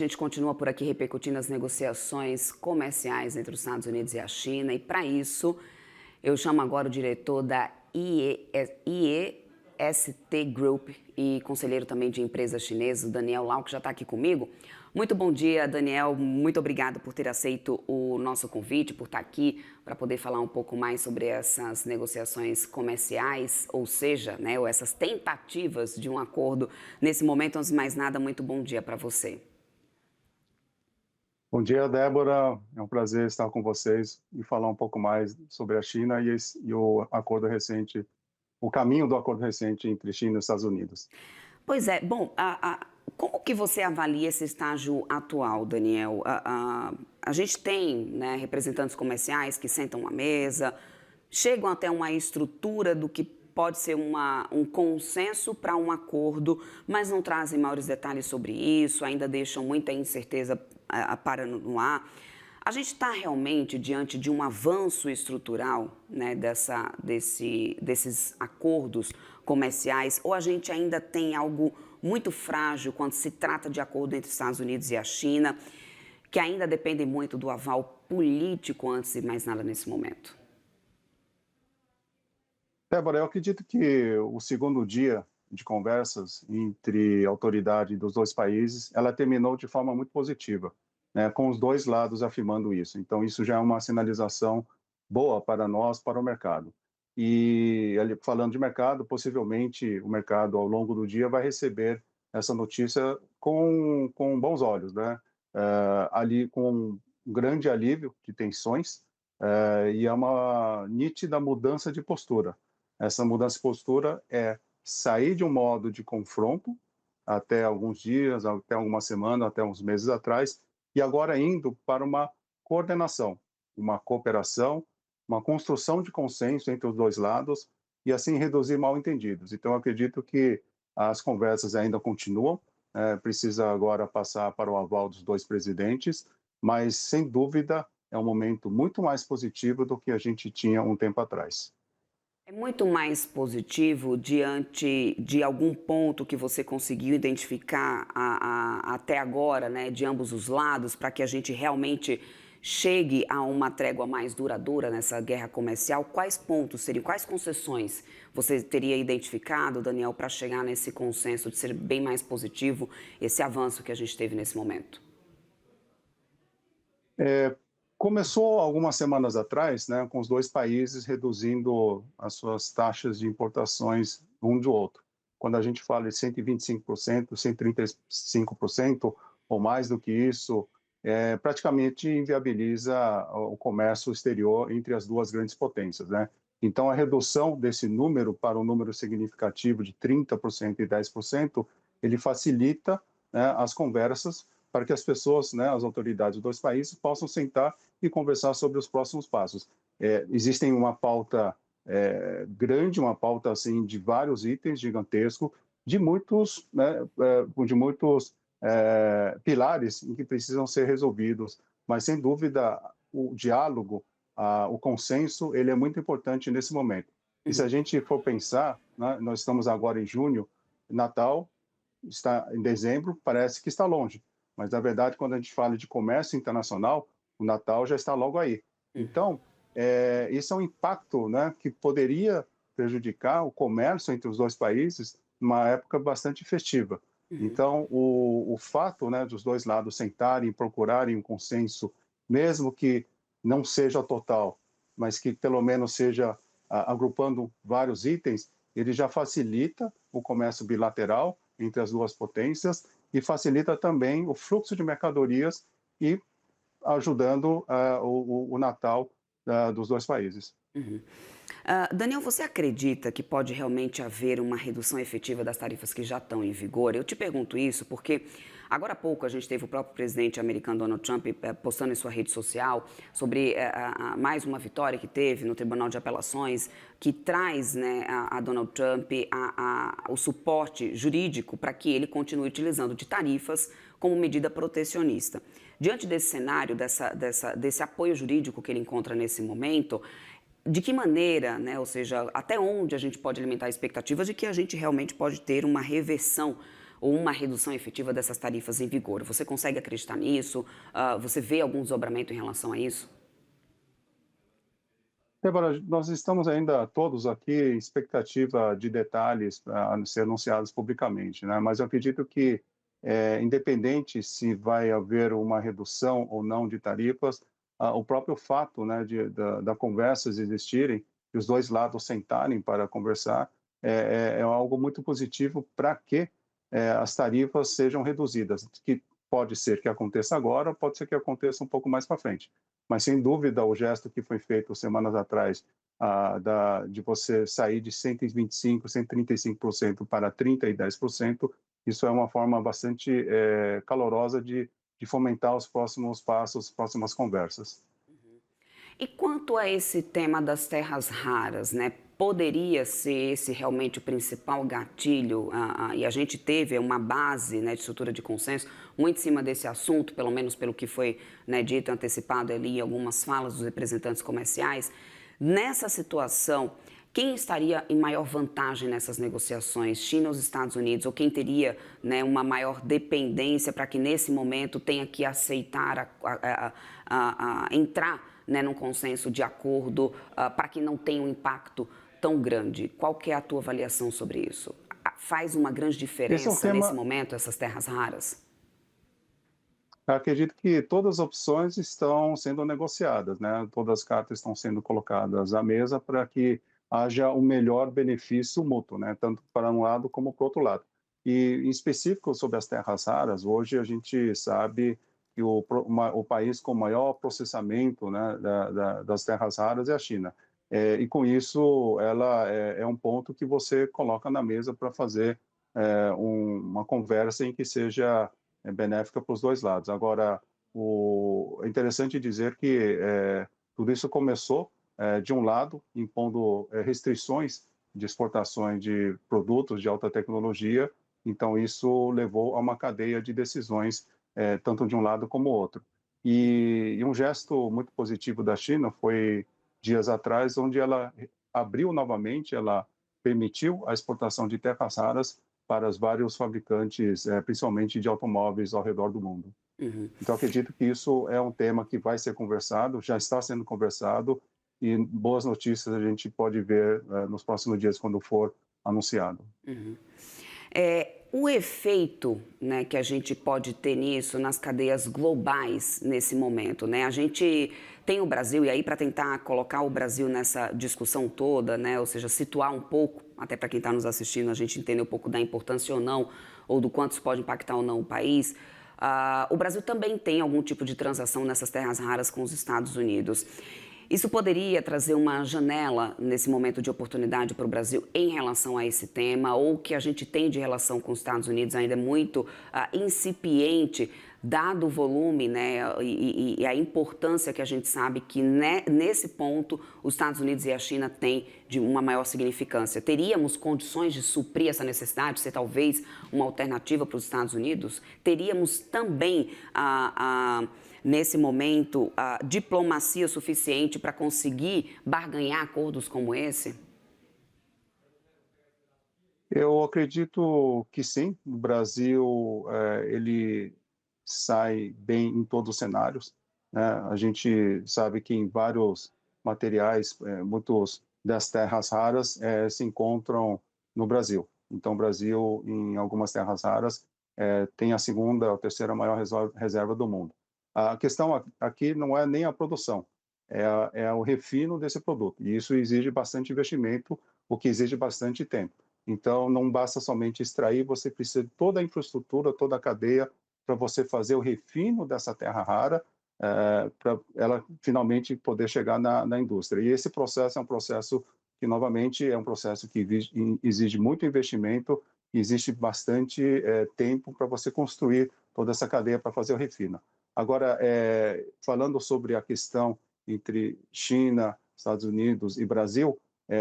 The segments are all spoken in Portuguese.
A gente continua por aqui repercutindo as negociações comerciais entre os Estados Unidos e a China, e para isso eu chamo agora o diretor da IEST Group e conselheiro também de empresas chinesas, o Daniel Lau, que já está aqui comigo. Muito bom dia, Daniel. Muito obrigado por ter aceito o nosso convite, por estar aqui para poder falar um pouco mais sobre essas negociações comerciais, ou seja, ou essas tentativas de um acordo nesse momento. Antes de mais nada, muito bom dia para você. Bom dia, Débora. É um prazer estar com vocês e falar um pouco mais sobre a China e o acordo recente, o caminho do acordo recente entre China e Estados Unidos. Pois é, bom, como que você avalia esse estágio atual, Daniel? A gente tem, né, representantes comerciais que sentam à mesa, chegam até uma estrutura do que pode ser um consenso para um acordo, mas não trazem maiores detalhes sobre isso, ainda deixam muita incerteza para no ar. A gente está realmente diante de um avanço estrutural, né, desses acordos comerciais, ou a gente ainda tem algo muito frágil quando se trata de acordo entre os Estados Unidos e a China, que ainda depende muito do aval político antes de mais nada nesse momento? Débora, eu acredito que o segundo dia de conversas entre a autoridade dos dois países, ela terminou de forma muito positiva, né, com os dois lados afirmando isso. Então, isso já é uma sinalização boa para nós, para o mercado. E falando de mercado, possivelmente o mercado ao longo do dia vai receber essa notícia com bons olhos, né? Ali com um grande alívio de tensões, e é uma nítida mudança de postura. Essa mudança de postura é sair de um modo de confronto até alguns dias, até algumas semanas, até uns meses atrás, e agora indo para uma coordenação, uma cooperação, uma construção de consenso entre os dois lados e assim reduzir mal-entendidos. Então, eu acredito que as conversas ainda continuam, precisa agora passar para o aval dos dois presidentes, mas, sem dúvida, é um momento muito mais positivo do que a gente tinha um tempo atrás. É muito mais positivo diante de algum ponto que você conseguiu identificar até agora, né, de ambos os lados, para que a gente realmente chegue a uma trégua mais duradoura nessa guerra comercial? Quais pontos seriam, quais concessões você teria identificado, Daniel, para chegar nesse consenso de ser bem mais positivo esse avanço que a gente teve nesse momento? Começou algumas semanas atrás, né, com os dois países reduzindo as suas taxas de importações um do outro. Quando a gente fala de 125%, 135% ou mais do que isso, praticamente inviabiliza o comércio exterior entre as duas grandes potências, né? Então, a redução desse número para um número significativo de 30% e 10%, ele facilita, né, as conversas para que as pessoas, né, as autoridades dos dois países possam sentar e conversar sobre os próximos passos. Existem uma pauta grande, uma pauta assim de vários itens gigantesco, de muitos, né, pilares em que precisam ser resolvidos. Mas sem dúvida o diálogo, o consenso, ele é muito importante nesse momento. E se a Uhum. gente for pensar, né, nós estamos agora em junho, Natal está em dezembro, parece que está longe. Mas, na verdade, quando a gente fala de comércio internacional, o Natal já está logo aí. Uhum. Então, isso é um impacto, né, que poderia prejudicar o comércio entre os dois países numa época bastante festiva. Uhum. Então, o fato, né, dos dois lados sentarem e procurarem um consenso, mesmo que não seja total, mas que pelo menos seja agrupando vários itens, ele já facilita o comércio bilateral entre as duas potências e facilita também o fluxo de mercadorias e ajudando o Natal dos dois países. Uhum. Daniel, você acredita que pode realmente haver uma redução efetiva das tarifas que já estão em vigor? Eu te pergunto isso porque agora há pouco a gente teve o próprio presidente americano Donald Trump postando em sua rede social sobre mais uma vitória que teve no Tribunal de Apelações, que traz, né, a Donald Trump o suporte jurídico para que ele continue utilizando de tarifas como medida protecionista. Diante desse cenário, desse apoio jurídico que ele encontra nesse momento, de que maneira, né, ou seja, até onde a gente pode alimentar expectativas de que a gente realmente pode ter uma reversão ou uma redução efetiva dessas tarifas em vigor. Você consegue acreditar nisso? Você vê algum desdobramento em relação a isso? Débora, nós estamos ainda todos aqui em expectativa de detalhes a ser anunciados publicamente, né? Mas eu acredito que, independente se vai haver uma redução ou não de tarifas, o próprio fato, né, da conversas existirem e os dois lados sentarem para conversar é algo muito positivo para que as tarifas sejam reduzidas, que pode ser que aconteça agora, pode ser que aconteça um pouco mais para frente. Mas, sem dúvida, o gesto que foi feito semanas atrás, de você sair de 125%, 135% para 30% e 10%, isso é uma forma bastante calorosa de fomentar os próximos passos, as próximas conversas. E quanto a esse tema das terras raras, né? Poderia ser esse realmente o principal gatilho, e a gente teve uma base, né, de estrutura de consenso muito em cima desse assunto, pelo menos pelo que foi, né, dito e antecipado ali em algumas falas dos representantes comerciais. Nessa situação, quem estaria em maior vantagem nessas negociações, China ou os Estados Unidos, ou quem teria, né, uma maior dependência para que nesse momento tenha que aceitar entrar, né, num consenso de acordo para que não tenha um impacto tão grande? Qual que é a tua avaliação sobre isso? Faz uma grande Esse é um diferença nesse tema. momento essas terras raras? Eu acredito que todas as opções estão sendo negociadas, né? Todas as cartas estão sendo colocadas à mesa para que haja um melhor benefício mútuo, né? Tanto para um lado como para o outro lado. E, em específico, sobre as terras raras, hoje a gente sabe que o país com maior processamento, né, das terras raras é a China. E, com isso, ela é um ponto que você coloca na mesa para fazer uma conversa em que seja benéfica para os dois lados. Agora, é interessante dizer que tudo isso começou, de um lado, impondo restrições de exportações de produtos de alta tecnologia, então isso levou a uma cadeia de decisões, tanto de um lado como do outro. E um gesto muito positivo da China foi dias atrás, onde ela abriu novamente, ela permitiu a exportação de terras raras para os vários fabricantes, principalmente de automóveis ao redor do mundo. Uhum. Então, acredito que isso é um tema que vai ser conversado, já está sendo conversado, e boas notícias a gente pode ver nos próximos dias, quando for anunciado. Uhum. O efeito, né, que a gente pode ter nisso nas cadeias globais nesse momento, né? A gente tem o Brasil, e aí para tentar colocar o Brasil nessa discussão toda, né, ou seja, situar um pouco, até para quem está nos assistindo, a gente entender um pouco da importância ou não, ou do quanto isso pode impactar ou não o país. O Brasil também tem algum tipo de transação nessas terras raras com os Estados Unidos. Isso poderia trazer uma janela nesse momento de oportunidade para o Brasil em relação a esse tema, ou que a gente tem de relação com os Estados Unidos ainda é muito incipiente, dado o volume, né, e a importância que a gente sabe que nesse ponto os Estados Unidos e a China têm de uma maior significância. Teríamos condições de suprir essa necessidade, ser talvez uma alternativa para os Estados Unidos? Teríamos também nesse momento, diplomacia suficiente para conseguir barganhar acordos como esse? Eu acredito que sim. O Brasil, ele sai bem em todos os cenários, né? A gente sabe que em vários materiais, muitos das terras raras se encontram no Brasil. Então, o Brasil, em algumas terras raras, tem a segunda ou terceira maior reserva do mundo. A questão aqui não é nem a produção, é o refino desse produto. E isso exige bastante investimento, o que exige bastante tempo. Então, não basta somente extrair, você precisa de toda a infraestrutura, toda a cadeia para você fazer o refino dessa terra rara, para ela finalmente poder chegar na indústria. E esse processo é um processo que, novamente, é um processo que exige muito investimento, existe bastante tempo para você construir toda essa cadeia para fazer o refino. Agora, falando sobre a questão entre China, Estados Unidos e Brasil,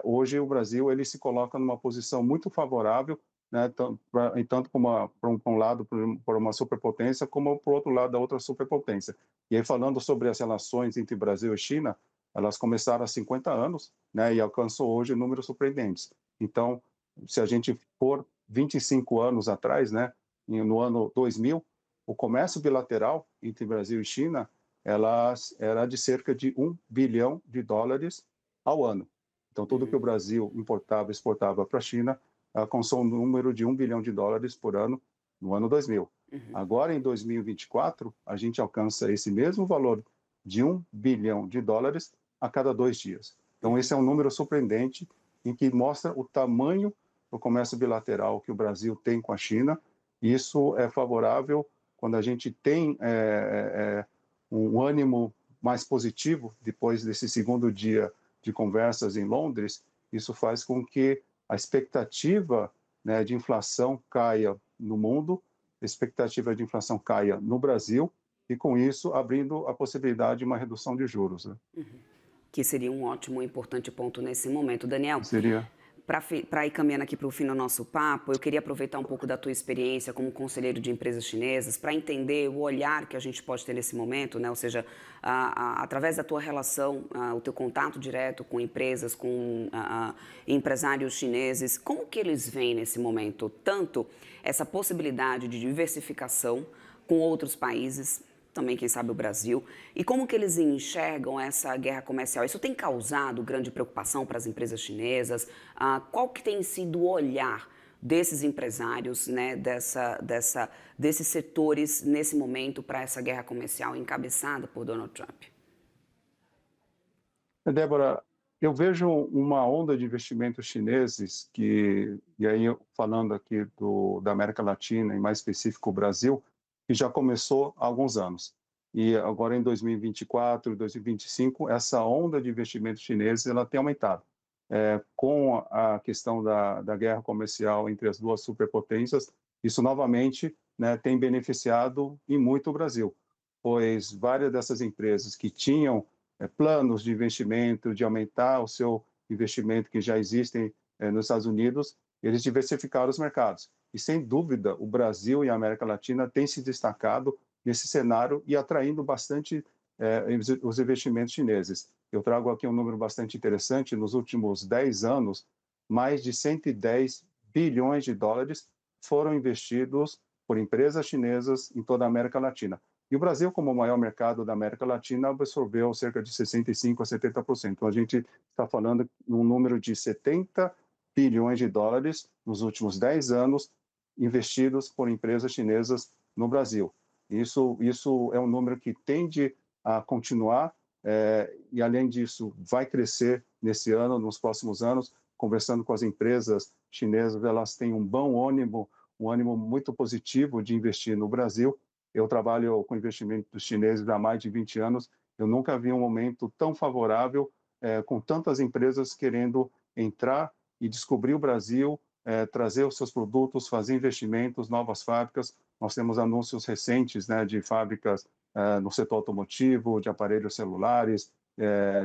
hoje o Brasil ele se coloca numa posição muito favorável, né, tanto para um lado, por uma superpotência, como para o outro lado, da outra superpotência. E aí, falando sobre as relações entre Brasil e China, elas começaram há 50 anos, né, e alcançam hoje números surpreendentes. Então, se a gente for 25 anos atrás, né, no ano 2000, o comércio bilateral entre Brasil e China era de cerca de US$ 1 bilhão ao ano. Então, tudo que o Brasil importava e exportava para a China alcançou um número de US$ 1 bilhão por ano no ano 2000. Agora, em 2024, a gente alcança esse mesmo valor de US$ 1 bilhão a cada 2 dias. Então, esse é um número surpreendente em que mostra o tamanho do comércio bilateral que o Brasil tem com a China. Isso é favorável quando a gente tem um ânimo mais positivo depois desse segundo dia de conversas em Londres. Isso faz com que a expectativa, né, de inflação caia no mundo, a expectativa de inflação caia no Brasil, e com isso abrindo a possibilidade de uma redução de juros, né? Que seria um ótimo e importante ponto nesse momento. Daniel, Seria. para ir caminhando aqui para o fim do nosso papo, eu queria aproveitar um pouco da tua experiência como conselheiro de empresas chinesas para entender o olhar que a gente pode ter nesse momento, né? Ou seja, através da tua relação, o teu contato direto com empresas, com empresários chineses, como que eles veem nesse momento tanto essa possibilidade de diversificação com outros países, também, quem sabe, o Brasil, e como que eles enxergam essa guerra comercial? Isso tem causado grande preocupação para as empresas chinesas? Qual que tem sido o olhar desses empresários, né, desses setores nesse momento para essa guerra comercial encabeçada por Donald Trump? Débora, eu vejo uma onda de investimentos chineses e aí falando aqui da América Latina, e mais específico o Brasil, que já começou há alguns anos. E agora em 2024, 2025, essa onda de investimentos chineses ela tem aumentado. Com a questão da guerra comercial entre as duas superpotências, isso novamente, né, tem beneficiado e muito o Brasil, pois várias dessas empresas que tinham planos de investimento, de aumentar o seu investimento que já existem nos Estados Unidos, eles diversificaram os mercados. E, sem dúvida, o Brasil e a América Latina têm se destacado nesse cenário e atraindo bastante os investimentos chineses. Eu trago aqui um número bastante interessante. Nos últimos 10 anos, mais de US$ 110 bilhões foram investidos por empresas chinesas em toda a América Latina. E o Brasil, como o maior mercado da América Latina, absorveu cerca de 65% a 70%. Então, a gente está falando de um número de US$ 70 bilhões nos últimos 10 anos investidos por empresas chinesas no Brasil. Isso é um número que tende a continuar e, além disso, vai crescer nesse ano, nos próximos anos. Conversando com as empresas chinesas, elas têm um ânimo muito positivo de investir no Brasil. Eu trabalho com investimentos chineses há mais de 20 anos. Eu nunca vi um momento tão favorável, com tantas empresas querendo entrar e descobrir o Brasil, trazer os seus produtos, fazer investimentos, novas fábricas. Nós temos anúncios recentes, né, de fábricas no setor automotivo, de aparelhos celulares,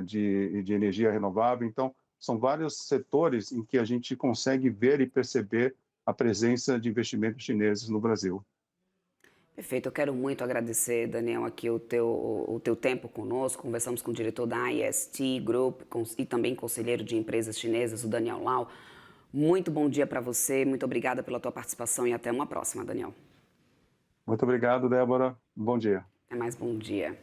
de energia renovável. Então, são vários setores em que a gente consegue ver e perceber a presença de investimentos chineses no Brasil. Perfeito, eu quero muito agradecer, Daniel, aqui o teu tempo conosco. Conversamos com o diretor da IST Group e também conselheiro de empresas chinesas, o Daniel Lau. Muito bom dia para você, muito obrigada pela tua participação e até uma próxima, Daniel. Muito obrigado, Débora. Bom dia. Até mais, bom dia.